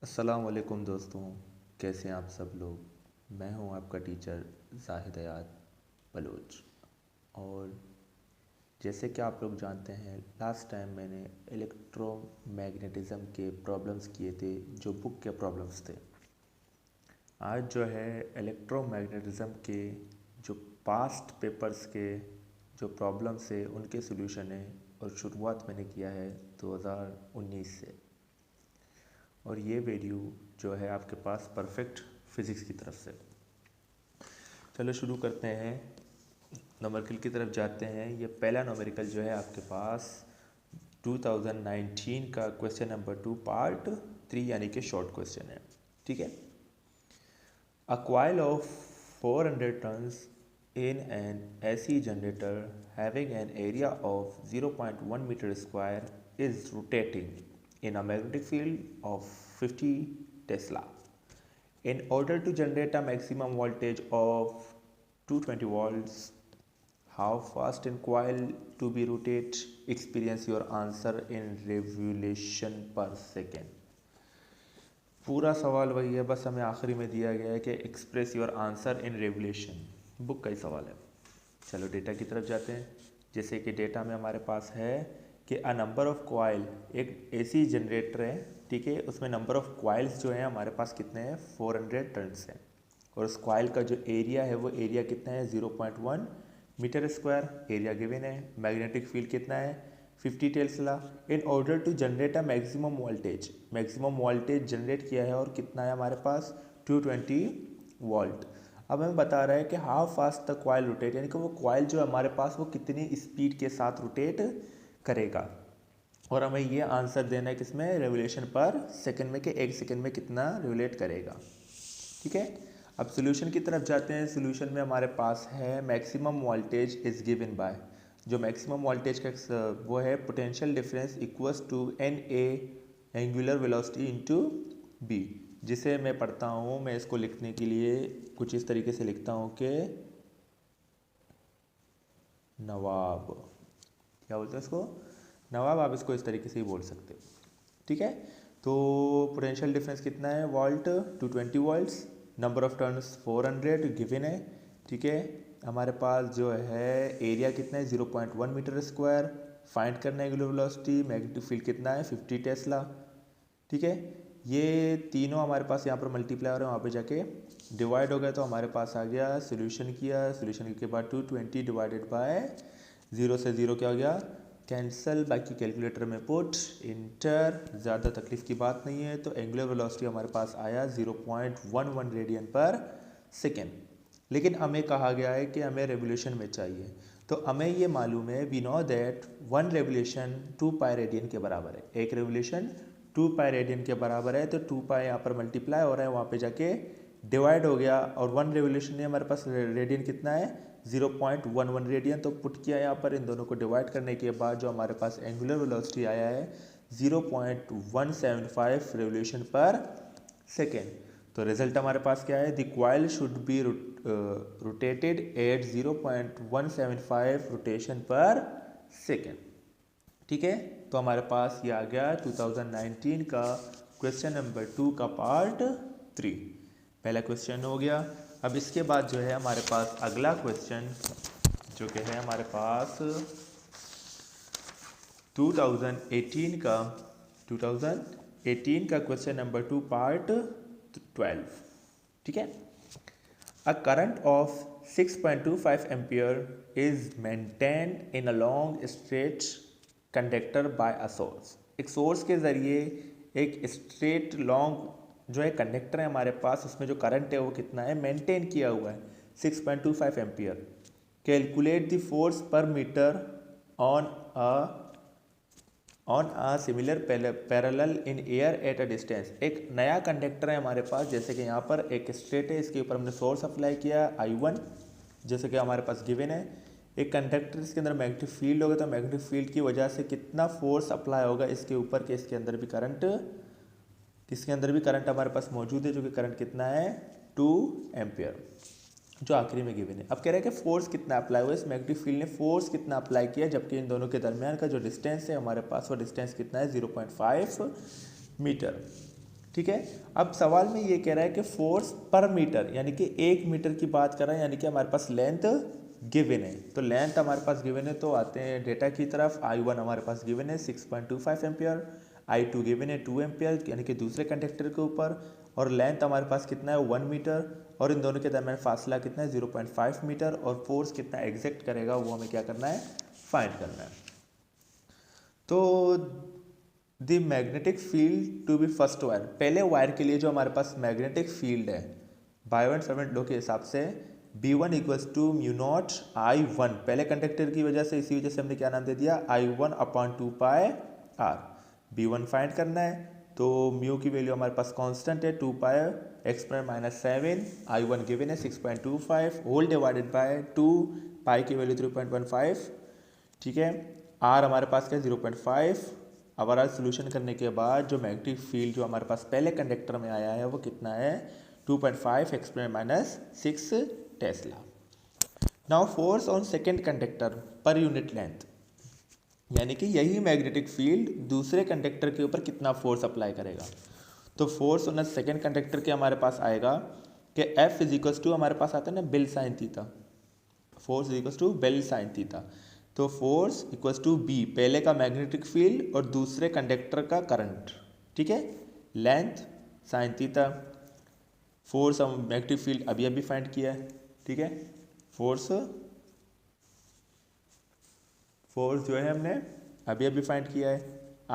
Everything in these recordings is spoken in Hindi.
अस्सलाम वालेकुम दोस्तों। कैसे हैं आप सब लोग। मैं हूं आपका टीचर जाहिद हयात बलोच। और जैसे कि आप लोग जानते हैं, लास्ट टाइम मैंने इलेक्ट्रोमैग्नेटिज़्म के प्रॉब्लम्स किए थे, जो बुक के प्रॉब्लम्स थे। आज जो है इलेक्ट्रोमैग्नेटिज़्म के जो पास्ट पेपर्स के जो प्रॉब्लम्स है उनके सॉल्यूशन है, और शुरुआत मैंने किया है 2019 से। और ये वीडियो जो है आपके पास परफेक्ट फिज़िक्स की तरफ से। चलो शुरू करते हैं, नंबरिकल की तरफ जाते हैं। ये पहला नंबरिकल जो है आपके पास 2019 का क्वेश्चन नंबर 2 पार्ट 3 यानी कि शॉर्ट क्वेश्चन है। ठीक है। A coil of 400 tons in an AC generator having an area of 0.1 meter square is rotating in a magnetic field of 50 Tesla. In order to generate a maximum voltage of 220 volts, how fast in coil to be rotate? Experience your answer in revolution per second. पूरा सवाल वही है, बस हमें आखिरी में दिया गया है कि express your answer in revolution. Book का ही सवाल है। चलो डेटा की तरफ जाते हैं। जैसे कि डेटा में हमारे पास है कि अ नंबर ऑफ कॉइल, एक एसी जनरेटर है, ठीक है। उसमें नंबर ऑफ कॉइल्स जो है हमारे पास कितने हैं, 400 टन्स हैं। और उस कॉइल का जो एरिया है वो एरिया कितना है, 0.1 मीटर स्क्वायर एरिया गिवन है। मैग्नेटिक फील्ड कितना है, 50 tesla. In order to generate a maximum voltage, maximum voltage generate किया है और कितना है हमारे पास, 220 वोल्ट। अब हमें बता रहा है कि how fast the coil rotate, यानी कि वो कॉइल जो है हमारे पास वो कितनी स्पीड के साथ रोटेट करेगा। और हमें ये आंसर देना है किसमें, रेवोल्यूशन पर सेकंड में, कि एक सेकंड में कितना रेवोलेट करेगा। ठीक है। अब सोल्यूशन की तरफ जाते हैं। सोल्यूशन में हमारे पास है maximum voltage is given by, जो मैक्सिमम वोल्टेज का वो है potential difference equals to N A angular velocity into B, जिसे मैं पढ़ता हूँ। मैं इसको लिखने के लिए कुछ इस तरीके से लिखता हूँ कि नवाब, क्या बोलते हैं इसको, नवाब। आप इसको इस तरीके से ही बोल सकते हो। ठीक है। तो पोटेंशियल डिफरेंस कितना है, volt 220 volts. Number of turns 400 given है। ठीक है। हमारे पास जो है एरिया कितना है, 0.1 मीटर स्क्वायर। फाइंड करना है एंगुलर वेलोसिटी, मैग्नेटिक फील्ड कितना है, 50 टेस्ला। ठीक है। ये तीनों हमारे पास यहाँ पर मल्टीप्लाई हो रहे हैं, वहाँ पे जाके डिवाइड हो गया तो हमारे पास आ गया। सोल्यूशन किया, सोल्यूशन के बाद 220 डिवाइडेड बाय 0 से 0 क्या हो गया, कैंसल। बाकी कैलकुलेटर में पुट इंटर, ज़्यादा तकलीफ की बात नहीं है। तो एंगुलर वेलोसिटी हमारे पास आया 0.11 रेडियन पर सेकेंड। लेकिन हमें कहा गया है कि हमें रेवोल्यूशन में चाहिए। तो हमें ये मालूम है, we know that 1 revolution 2 pi radian के बराबर है। एक रेवोल्यूशन 2 पाई रेडियन के बराबर है। तो 2 पाई यहाँ पर मल्टीप्लाई हो रहा है, वहाँ पे जाके डिवाइड हो गया। और 1 रेवोल्यूशन है हमारे पास, रेडियन कितना है, 0.11 रेडियन। तो पुट किया यहाँ पर, इन दोनों को डिवाइड करने के बाद जो हमारे पास एंगुलर वेलोसिटी आया है 0.175 रेवोल्यूशन पर सेकेंड। तो रिजल्ट हमारे पास क्या है, the coil should be rotated eight 0.175 rotation पर सेकेंड। ठीक है। तो हमारे पास ये आ गया 2019 का क्वेश्चन नंबर 2 का पार्ट 3। पहला क्वेश्चन हो गया। अब इसके बाद जो है हमारे पास अगला क्वेश्चन जो कि है हमारे पास 2018 का क्वेश्चन नंबर 2 पार्ट 12। ठीक है। A current of 6.25 ampere is maintained in a long straight conductor by a source. एक सोर्स के ज़रिए एक स्ट्रेट लॉन्ग जो है कंडक्टर है हमारे पास, उसमें जो करंट है वो कितना है, मेंटेन किया हुआ है 6.25 ampere. Calculate the force per metre on a similar parallel in air at a distance. एक नया कंडक्टर है हमारे पास, जैसे कि यहाँ पर एक स्ट्रेट है, इसके ऊपर हमने सोर्स अप्लाई किया I1, जैसे कि हमारे पास गिवन है। एक कंडक्टर, इसके अंदर मैग्नेटिक फील्ड होगा, तो मैग्नेटिक फील्ड की वजह से कितना फोर्स अप्लाई होगा इसके ऊपर, के इसके अंदर भी करंट, इसके अंदर भी करंट हमारे पास मौजूद है, जो कि करंट कितना है, 2 एम्पियर, जो आखिरी में गिवन है। अब कह रहे हैं कि फोर्स कितना अप्लाई हुआ, इस मैग्नेटिक फील्ड ने फोर्स कितना अप्लाई किया, जबकि इन दोनों के दरमियान का जो डिस्टेंस है हमारे पास, वो डिस्टेंस कितना है, 0.5 मीटर। ठीक है। अब सवाल में ये कह रहा है कि फोर्स पर मीटर, यानी कि 1 मीटर की बात कर रहा है, यानी कि हमारे पास लेंथ गिवन है। तो लेंथ हमारे पास गिवन है, तो आते हैं डेटा की तरफ। I1 हमारे पास गिवन है 6.25 एम्पियर, I2 गिवन है 2 एम्पियर यानी कि दूसरे कंडक्टर के ऊपर, और लेंथ हमारे पास कितना है 1 मीटर, और इन दोनों के दरमियान फासला कितना है 0.5 मीटर, और फोर्स कितना एग्जैक्ट करेगा वो हमें क्या करना है, फाइंड करना है। तो the magnetic field to be first wire, पहले वायर के लिए जो हमारे पास मैग्नेटिक फील्ड है बायोट-सावर्त लॉ के हिसाब से B1 equals to mu naught I1, पहले कंडक्टर की वजह से, इसी वजह से हमने क्या नाम दे दिया I1 अपॉन 2 पाई R। B1 फाइंड करना है, तो म्यू की वैल्यू हमारे पास कांस्टेंट है 2 पाई (-7), I1 गिवन है 6.25 होल डिवाइडेड बाय 2, पाई की वैल्यू 3.15, ठीक है। R हमारे पास क्या 0.5। अब आर सोल्यूशन करने के बाद जो मैग्नेटिक फील्ड जो हमारे पास पहले कंडक्टर में आया है वो कितना है 2.5 (10⁻⁻⁶ Tesla. Now force on second conductor per unit length, यानी कि यही मैग्नेटिक फील्ड दूसरे कंडक्टर के ऊपर कितना फोर्स अप्लाई करेगा। तो फोर्स ऑन सेकेंड कंडक्टर के हमारे पास आएगा कि F इज टू हमारे पास आता है ना B L sine theta, force is to B L sine theta. तो फोर्स इक्वल्स टू बी, पहले का मैग्नेटिक फील्ड और दूसरे कंडक्टर का करंट, ठीक है, लेंथ साइन थीटा। फोर्स हम मैग्नेटिक फील्ड अभी अभी फाइंड किया है, ठीक है। फोर्स जो है हमने अभी अभी फाइंड किया है।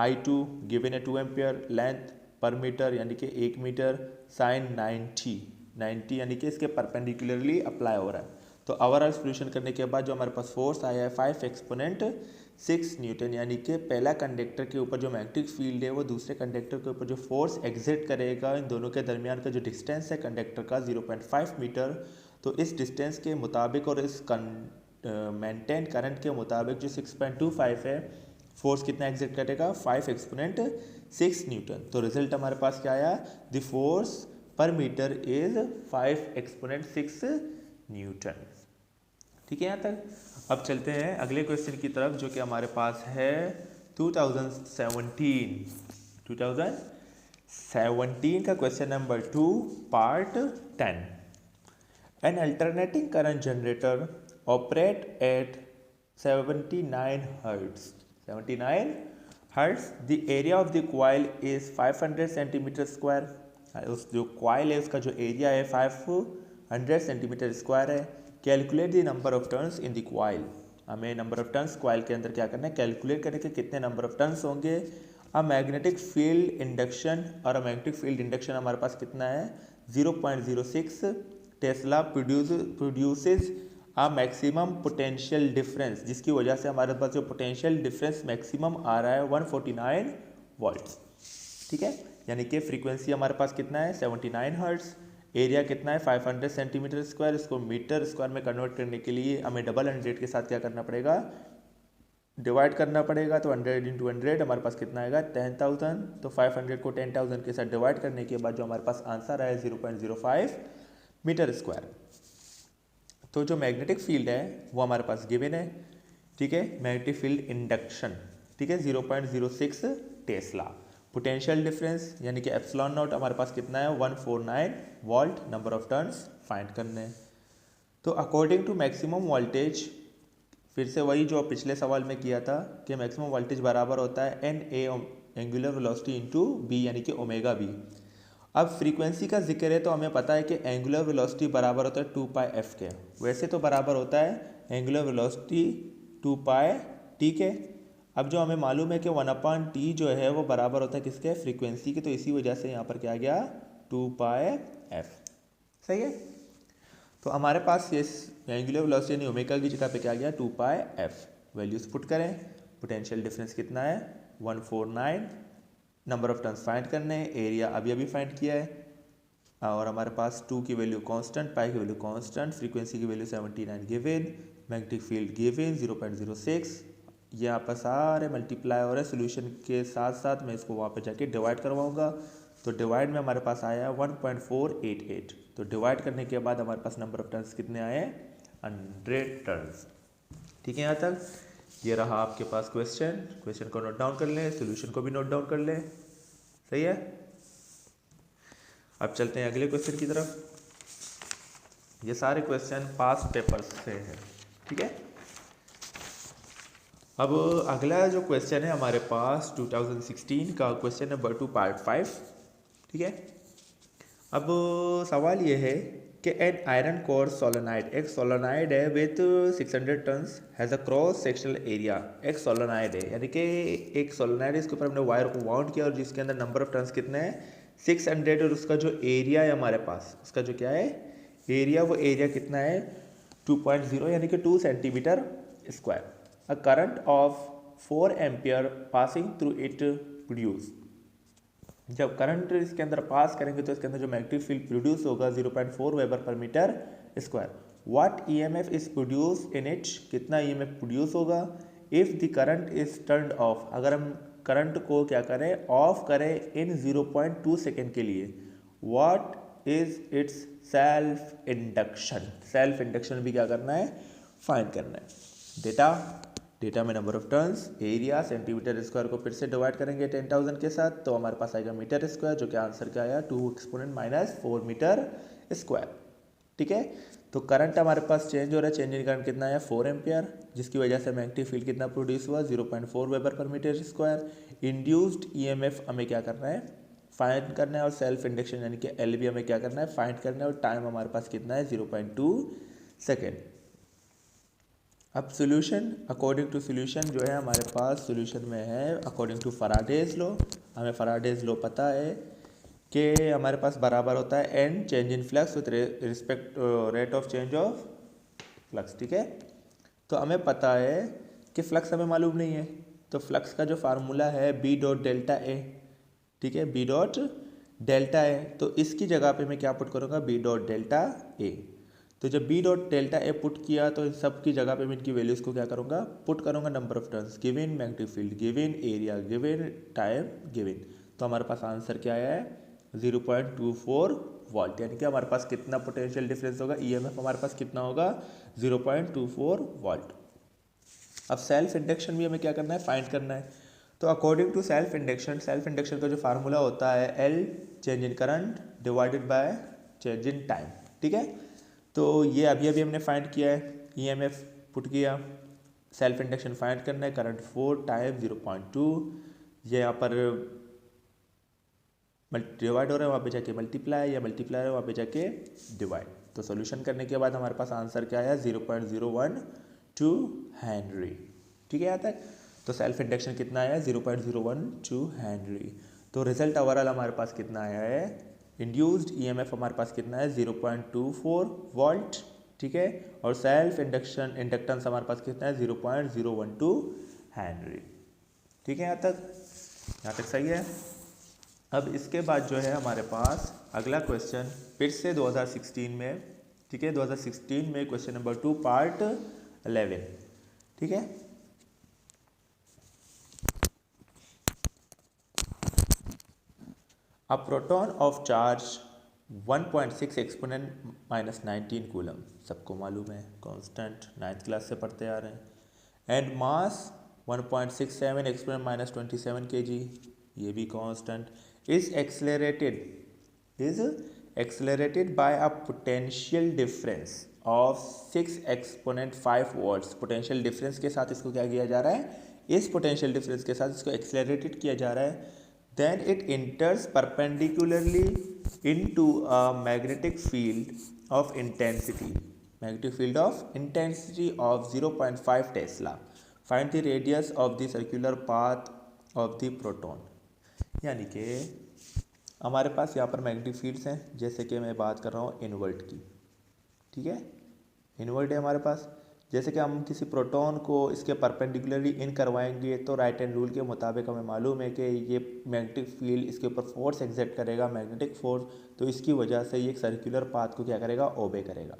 I2 गिवन है 2 एम्पियर, लेंथ पर मीटर यानी कि 1 मीटर, साइन 90 यानी कि इसके परपेंडिकुलरली अप्लाई हो रहा है। तो ओवरऑल सोल्यूशन करने के बाद जो हमारे पास फोर्स आया है 5 एक्सपोनेंट 6 न्यूटन, यानी कि पहला कंडक्टर के ऊपर जो मैग्नेटिक फील्ड है वो दूसरे कंडक्टर के ऊपर जो फोर्स एग्जिट करेगा, इन दोनों के दरमियान का जो डिस्टेंस है कंडक्टर का 0.5 मीटर। तो इस डिस्टेंस के मुताबिक और इस मेंटेन करंट के मुताबिक जो 6.25 है, फोर्स कितना एग्जिट करेगा 5 एक्सपोनेंट 6 न्यूटन। तो रिजल्ट हमारे पास क्या आया, the force per metre is 5 exponent 6 Newton. ठीक है यहाँ तक। अब चलते हैं अगले क्वेश्चन की तरफ जो कि हमारे पास है 2017 का question number 2 part 10। N alternating current generator operate at 79 hertz. The area of the coil is 500 centimetre square. उस जो कॉइल है उसका जो एरिया है 500 सेंटीमीटर स्क्वायर है। Calculate the number of turns in the coil. हमें नंबर ऑफ टर्न्स कॉइल के अंदर क्या करना है, कैलकुलेट करने के कितने नंबर ऑफ टर्न्स होंगे। अब मैग्नेटिक फील्ड इंडक्शन, और मैग्नेटिक फील्ड इंडक्शन हमारे पास कितना है 0.06 Tesla produces a maximum potential difference, जिसकी वजह से हमारे पास जो पोटेंशियल डिफरेंस मैक्सिमम आ रहा है 149 वोल्ट्स। ठीक है, यानी कि फ्रीक्वेंसी हमारे पास कितना है 79 हर्ट्ज, एरिया कितना है 500 सेंटीमीटर स्क्वायर। इसको मीटर स्क्वायर में कन्वर्ट करने के लिए हमें डबल 100 के साथ क्या करना पड़ेगा, डिवाइड करना पड़ेगा। तो 100 इंटू 100 हमारे पास कितना आएगा 10,000। तो 500 को 10,000 के साथ डिवाइड करने के बाद जो हमारे पास आंसर आया 0.05 मीटर स्क्वायर। तो जो मैग्नेटिक फील्ड है वो हमारे पास गिवन है, ठीक है, मैग्नेटिक फील्ड इंडक्शन, ठीक है, 0.06 टेस्ला। पोटेंशियल डिफरेंस यानी कि एप्सिलॉन नॉट हमारे पास कितना है 149 volt. Number of turns find करने हैं। तो अकॉर्डिंग टू मैक्सिमम वोल्टेज, फिर से वही जो पिछले सवाल में किया था कि मैक्सिमम वोल्टेज बराबर होता है N A angular velocity into B, यानी कि ओमेगा बी। अब फ्रीक्वेंसी का जिक्र है तो हमें पता है कि एंगुलर वेलोसिटी बराबर होता है 2 पाई एफ के। वैसे तो बराबर होता है एंगुलर वेलोसिटी 2 पाई, ठीक है। अब जो हमें मालूम है कि 1/t जो है वो बराबर होता है किसके, फ्रीक्वेंसी के। तो इसी वजह से यहाँ पर क्या आ गया 2 पाई एफ, सही है। तो हमारे पास ये एंगुलर वेलोसिटी यानी ओमेगा की जगह पे क्या आ गया 2 पाई एफ। वैल्यूज पुट करें, पोटेंशियल डिफरेंस कितना है 149, नंबर ऑफ टर्न्स फाइंड करने हैं, एरिया अभी अभी फाइंड किया है, और हमारे पास 2 की वैल्यू कांस्टेंट, पाई की वैल्यू कांस्टेंट, फ्रीक्वेंसी की value 79 given, magnetic field given 0.06। ये यहाँ पर सारे मल्टीप्लाई हो रहे हैं। सोल्यूशन के साथ साथ मैं इसको वहाँ पे जाके डिवाइड करवाऊँगा। तो डिवाइड में हमारे पास आया 1.488। तो डिवाइड करने के बाद हमारे पास नंबर ऑफ टर्न्स कितने आए 100 टर्न्स। ठीक है, यहाँ तक ये रहा आपके पास क्वेश्चन को नोट डाउन कर लें, सोल्यूशन को भी नोट डाउन कर लें, सही है। अब चलते हैं अगले क्वेश्चन की तरफ। ये सारे क्वेश्चन पास्ट पेपर्स से हैं, ठीक है। अब अगला जो क्वेश्चन है हमारे पास 2016 का क्वेश्चन नंबर 2 पार्ट 5, ठीक है। अब सवाल ये है कि एन आयरन कोर सोलेनाइड, एक सोलेनाइड है with 600 turns, has a cross sectional area. एक सोलेनाइड है, यानी कि एक सोलेनाइड है, इसके ऊपर हमने वायर को वाउंड किया और जिसके अंदर नंबर ऑफ टर्न्स कितने हैं 600, और उसका जो एरिया है हमारे पास, उसका जो क्या है एरिया, वो एरिया कितना है 2.0 यानी कि 2 centimetre square. A current of 4 ampere passing through it produce. जब करंट इसके अंदर पास करेंगे तो इसके अंदर जो मैग्नेटिक फील्ड प्रोड्यूस होगा 0.4 weber per metre square. What EMF is produce in it, कितना ईएमएफ प्रोड्यूस होगा if the current is turned off, अगर हम करंट को क्या करें ऑफ करें इन 0.2 सेकेंड के लिए। What is it's self induction, self induction भी क्या करना है फाइंड करना है। डेटा में number of turns, area centimetre square को फिर से डिवाइड करेंगे 10,000 के साथ तो हमारे पास आएगा मीटर स्क्वायर, जो कि आंसर क्या आया 2 एक्सपोनेंट माइनस 4 मीटर स्क्वायर, ठीक है। तो करंट हमारे पास चेंज हो रहा है, चेंज इन करंट कितना है 4 एम्पियर, जिसकी वजह से मैग्नेटिक फील्ड कितना प्रोड्यूस हुआ 0.4 weber per metre square. Induced EMF हमें क्या करना है फाइंड करना है, और सेल्फ इंडक्शन यानी कि एल भी हमें क्या करना है फाइंड करना है, और टाइम हमारे पास कितना है 0.2 सेकेंड। अब सोल्यूशन, अकॉर्डिंग टू सोल्यूशन जो है हमारे पास सोल्यूशन में है अकॉर्डिंग टू फैराडेज लॉ। हमें फैराडेज लॉ पता है कि हमारे पास बराबर होता है an change in flux with respect rate of change of flux, ठीक है। तो हमें पता है कि फ्लक्स हमें मालूम नहीं है, तो फ्लक्स का जो फार्मूला है बी डॉट डेल्टा ए, ठीक है, बी डॉट डेल्टा ए। तो इसकी जगह पे मैं क्या पुट करूँगा बी डॉट डेल्टा ए। तो जब B dot delta A put किया तो इन सब की जगह पे मैं इनकी वैल्यूज़ को क्या करूँगा पुट करूँगा number of turns, given magnetic field, given area, given time, given. तो हमारे पास आंसर क्या आया है 0.24 वोल्ट, यानी कि हमारे पास कितना पोटेंशियल डिफरेंस होगा, ईएमएफ हमारे पास कितना होगा 0.24 वोल्ट। अब सेल्फ इंडक्शन भी हमें क्या करना है फाइंड करना है। तो अकॉर्डिंग टू सेल्फ इंडक्शन का जो फार्मूला होता है L change in current divided by change in time, ठीक है। तो ये अभी अभी हमने फाइंड किया है, ईएमएफ पुट किया, सेल्फ इंडक्शन फाइंड करना है, करंट 4 टाइम 0.2, ये यहाँ पर डिवाइड हो रहा है वहाँ पे जाके मल्टीप्लाई, या मल्टीप्लाई है वहाँ पे जाके डिवाइड। तो सॉल्यूशन करने के बाद हमारे पास आंसर क्या आया 0.012 हेनरी, ठीक है यहाँ तक। तो सेल्फ इंडक्शन कितना आया 0.012 हेनरी। तो रिजल्ट ओवरऑल हमारे पास कितना आया है, इंड्यूस्ड ईएमएफ हमारे पास कितना है 0.24 वोल्ट, ठीक है, और सेल्फ इंडक्टेंस हमारे पास कितना है 0.012 हेनरी, ठीक है। यहाँ तक सही है। अब इसके बाद जो है हमारे पास अगला क्वेश्चन फिर से 2016 में, ठीक है, 2016 में क्वेश्चन नंबर 2 पार्ट 11, ठीक है। A proton of charge 1.6 exponent minus 19 coulomb, सबको मालूम है कांस्टेंट, 9th क्लास से पढ़ते आ रहे हैं। And mass 1.67 exponent minus 27 kg, ये भी constant, is accelerated by a potential difference of 6 exponent 5 volts. Potential difference के साथ इसको क्या किया जा रहा है, इस पोटेंशियल डिफरेंस के साथ इसको एक्सेलरेटेड किया जा रहा है। Then it enters perpendicularly into a magnetic field of intensity, of 0.5 Tesla. Find the radius of the circular path of the proton. यानी कि हमारे पास यहाँ पर मैग्नेटिक फील्ड्स हैं, जैसे कि मैं बात कर रहा हूँ इनवर्ट की, ठीक है, इनवर्ट है हमारे पास। जैसे कि हम किसी प्रोटॉन को इसके परपेंडिकुलरली इन करवाएंगे तो राइट हैंड रूल के मुताबिक हमें मालूम है कि ये मैग्नेटिक फील्ड इसके ऊपर फोर्स एक्सर्ट करेगा, मैग्नेटिक फोर्स, तो इसकी वजह से ये एक सर्कुलर पाथ को क्या करेगा ओबे करेगा।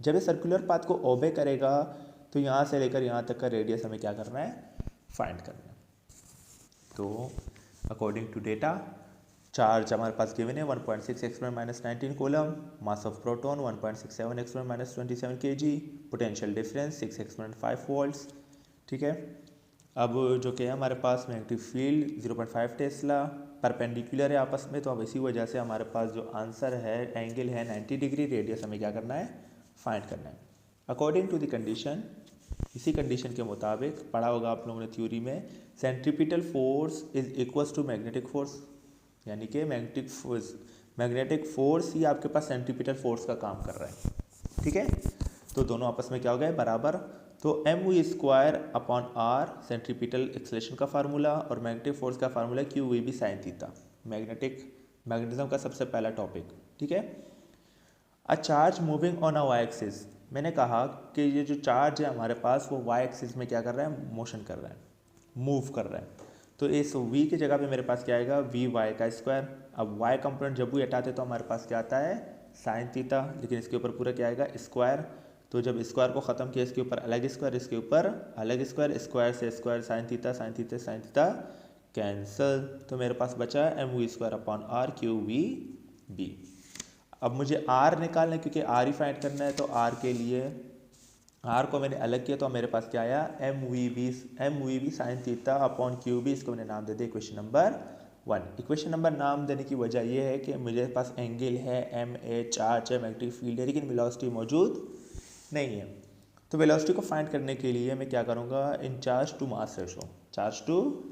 जब ये सर्कुलर पाथ को ओबे करेगा तो यहाँ से लेकर यहाँ तक का रेडियस हमें क्या करना है फाइंड करना है। तो अकॉर्डिंग टू डेटा चार्ज हमारे पास गिवन है 1.6 exponent minus 19 coulomb, mass of proton 1.67 exponent minus 27 kg, potential difference 6 exponent 5 volts, ठीक है। अब जो कि है हमारे पास मैग्नेटिक फील्ड 0.5 टेस्ला परपेंडिकुलर है आपस में, तो अब इसी वजह से हमारे पास जो आंसर है एंगल है 90 डिग्री, रेडियस हमें क्या करना है, फाइंड करना है अकॉर्डिंग टू द कंडीशन। इसी कंडीशन के मुताबिक पढ़ा होगा आप लोगों ने थ्योरी में, centripetal force is equals to magnetic force, यानी कि मैग्नेटिक फोर्स ही आपके पास सेंट्रीपिटल फोर्स का काम कर रहा है, ठीक है। तो दोनों आपस में क्या हो गए, बराबर। तो mv² upon R centripetal acceleration का फार्मूला और मैग्नेटिक फोर्स का formula QVB sine theta, magnetism का सबसे पहला टॉपिक, ठीक है। A charge moving on a Y axis, मैंने कहा कि ये जो चार्ज है हमारे पास वो वाई एक्सिस में क्या कर रहा है, मोशन कर रहा है, मूव कर रहा है। तो इस v की जगह पे मेरे पास क्या आएगा, VY का स्क्वायर। अब y कंपोनेंट जब भी हटाते तो हमारे पास क्या आता है, साइन थीटा, लेकिन इसके ऊपर पूरा क्या आएगा, स्क्वायर। तो जब स्क्वायर को ख़त्म किया, इसके ऊपर अलग स्क्वायर, इसके ऊपर अलग स्क्वायर, स्क्वायर से square, sine theta sine theta sine theta cancel. तो मेरे पास बचा mv² अपॉन आर QVB। अब मुझे r निकालना है क्योंकि r ही फाइंड करना है, तो r के लिए r को मैंने अलग किया तो मेरे पास क्या आया, mvb sine theta upon QB, इसको मैंने नाम दे दिया इक्वेशन नंबर 1। इक्वेशन नंबर नाम देने की वजह यह है कि मुझे पास एंगल है MA, चार्ज है, मैग्नेटिक फील्ड है, लेकिन वेलोसिटी मौजूद नहीं है। तो वेलोसिटी को फाइंड करने के लिए मैं क्या करूँगा, इन charge to mass ratio, charge to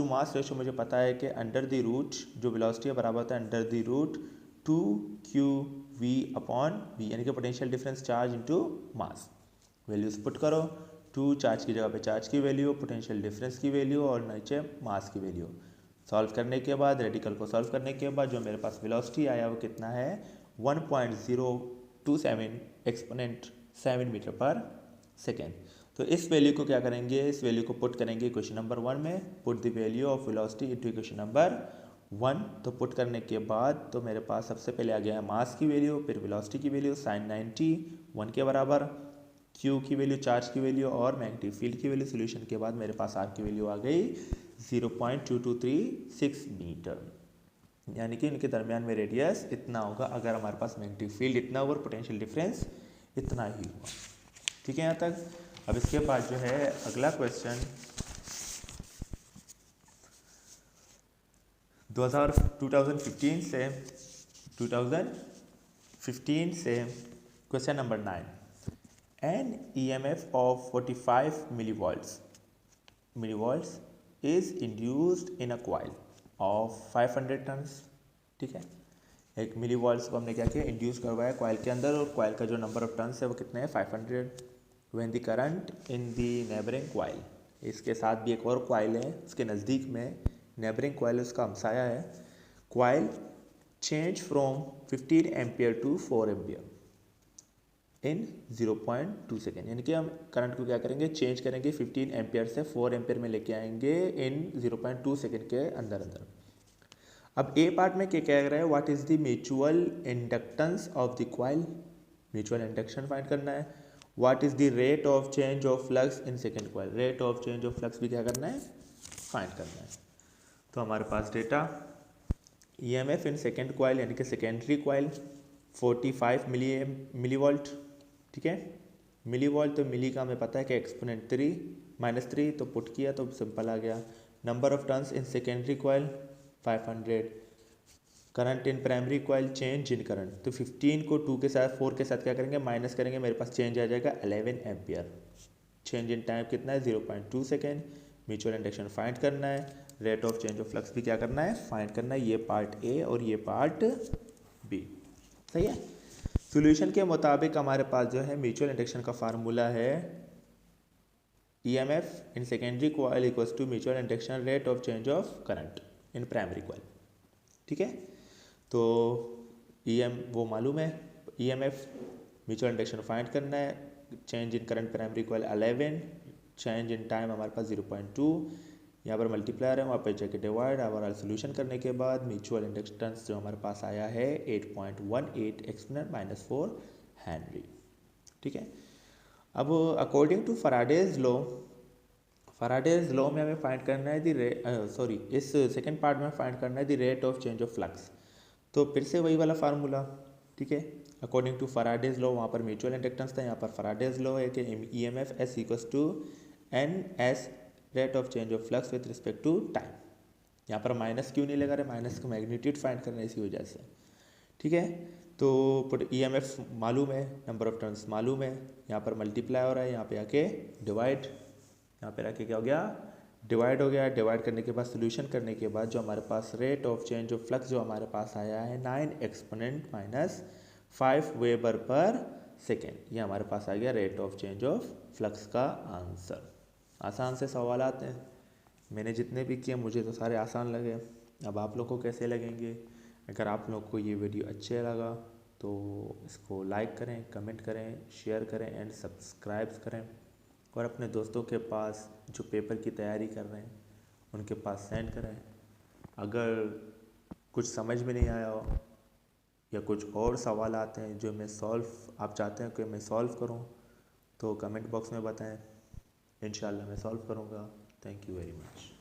mass ratio मुझे पता है कि अंडर द रूट जो वेलोसिटी है बराबर होता है under the root 2QV upon V, यानी कि potential difference charge into mass. Values put करो, 2 चार्ज की जगह पे चार्ज की वैल्यू, पोटेंशियल डिफरेंस की वैल्यू और नीचे मास की वैल्यू। सॉल्व करने के बाद, रेडिकल को सॉल्व करने के बाद जो मेरे पास वेलोसिटी आया वो कितना है, 1.027 एक्सपोनेंट 7 मीटर पर सेकेंड। तो इस वैल्यू को क्या करेंगे, इस वैल्यू को पुट करेंगे इक्वेशन नंबर 1 में, put the value of velocity into equation number 1। तो पुट करने के बाद तो मेरे पास सबसे पहले आ गया है मास की वैल्यू, फिर वेलोसिटी की वैल्यू साइन 90 1 के बराबर, Q की वैल्यू, चार्ज की वैल्यू और मैग्नेटिक फील्ड की वैल्यू। सोल्यूशन के बाद मेरे पास R की वैल्यू आ गई 0.2236 मीटर, यानी कि इनके दरमियान में रेडियस इतना होगा अगर हमारे पास मैग्नेटिक फील्ड इतना हुआ और पोटेंशियल डिफरेंस इतना ही हुआ, ठीक है यहाँ तक। अब इसके बाद जो है अगला क्वेश्चन 2015 से question number 9, an EMF of 45 millivolts is induced in a coil of 500 turns, ठीक है। 1 मिलीवॉल्ट्स को हमने क्या किया, इंड्यूस करवाया कॉइल के अंदर, और कॉइल का जो नंबर ऑफ टर्न्स है वो कितने हैं, 500। When the current in the neighbouring coil, इसके साथ भी एक और कॉइल है उसके नज़दीक में, नेबरिंग कॉइल उसका हमसाया है, coil change from 15 ampere to 4 ampere in 0.2 second, यानी कि हम करंट को क्या करेंगे, चेंज करेंगे 15 एम्पियर से 4 एम्पियर में लेके आएंगे इन 0.2 सेकेंड के अंदर। अब ए पार्ट में क्या कह रहा है, what is the mutual inductance of the coil, mutual induction find करना है। What is the rate of change of flux in second coil, rate of change of flux भी क्या करना है, फाइंड करना है। तो हमारे पास data EMF in second coil यानी कि सेकेंडरी कॉइल 45 मिलीवोल्ट, ठीक है। मिलीवोल्ट तो मिली का हमें पता है कि एक्सपोनेंट 3 तो पुट किया तो सिंपल आ गया। Number of turns in secondary coil 500, current in primary coil, change in current, तो 15 को 2 के साथ 4 के साथ क्या करेंगे, माइनस करेंगे, मेरे पास चेंज आ जाएगा 11 एम्पियर। चेंज इन टाइम कितना है, 0.2 सेकेंड। म्यूचुअल इंडक्शन फाइंड करना है, rate of change of flux भी क्या करना है, फाइंड करना है। ये पार्ट ए और ये पार्ट बी, सही है। सॉल्यूशन के मुताबिक हमारे पास जो है म्यूचुअल इंडक्शन का फार्मूला है EMF in secondary coil equals to mutual induction rate of change of current in primary coil, ठीक है। तो वो मालूम है, EMF म्यूचुअल इंडक्शन फाइंड करना है, change in current primary coil 11, change in time हमारे पास 0.2, यहाँ पर मल्टीप्लायर है, वहाँ पर जाके डिवाइड, ओवरऑल सोल्यूशन करने के बाद म्यूचुअल इंडक्टेंस जो हमारे पास आया है 8.18 एक्सपोनेंट -4 हेनरी, ठीक है। अब अकॉर्डिंग टू फैराडेज लॉ में हमें फाइंड करना है इस सेकंड पार्ट में फाइंड करना है the rate of change of flux. तो फिर से वही वाला फार्मूला, ठीक है। अकॉर्डिंग टू फैराडेज लॉ, वहाँ पर म्यूचुअल इंडक्टेंस था, यहाँ पर फैराडेज लॉ है कि EMF S equals to N S rate of change of flux with respect to time. यहाँ पर माइनस क्यों नहीं लगा रहे, माइनस का मैग्नीट्यूड फाइंड करना है इसी वजह से, ठीक है। तो पुट ईएमएफ मालूम है, नंबर ऑफ टर्न्स मालूम है, यहाँ पर मल्टीप्लाई हो रहा है, यहाँ पे आके डिवाइड, यहाँ पे आके क्या हो गया, डिवाइड हो गया। डिवाइड करने के बाद सोल्यूशन करने के बाद जो हमारे पास rate of change of flux जो हमारे पास आया है 9 एक्सपोनेंट माइनस 5 वेबर पर सेकेंड, ये हमारे पास आ गया rate of change of flux का आंसर। आसान से सवाल आते हैं, मैंने जितने भी किए मुझे तो सारे आसान लगे। अब आप लोग को कैसे लगेंगे? अगर आप लोग को ये वीडियो अच्छे लगा तो इसको लाइक करें, कमेंट करें, शेयर करें एंड सब्सक्राइब करें, और अपने दोस्तों के पास जो पेपर की तैयारी कर रहे हैं उनके पास सेंड करें। अगर कुछ समझ में नहीं आया हो या कुछ और सवाल आते हैं जो मैं आप चाहते हैं कि मैं सॉल्व करूं, तो कमेंट बॉक्स में बताएं, इंशाल्लाह मैं सॉल्व करूंगा। Thank you very much.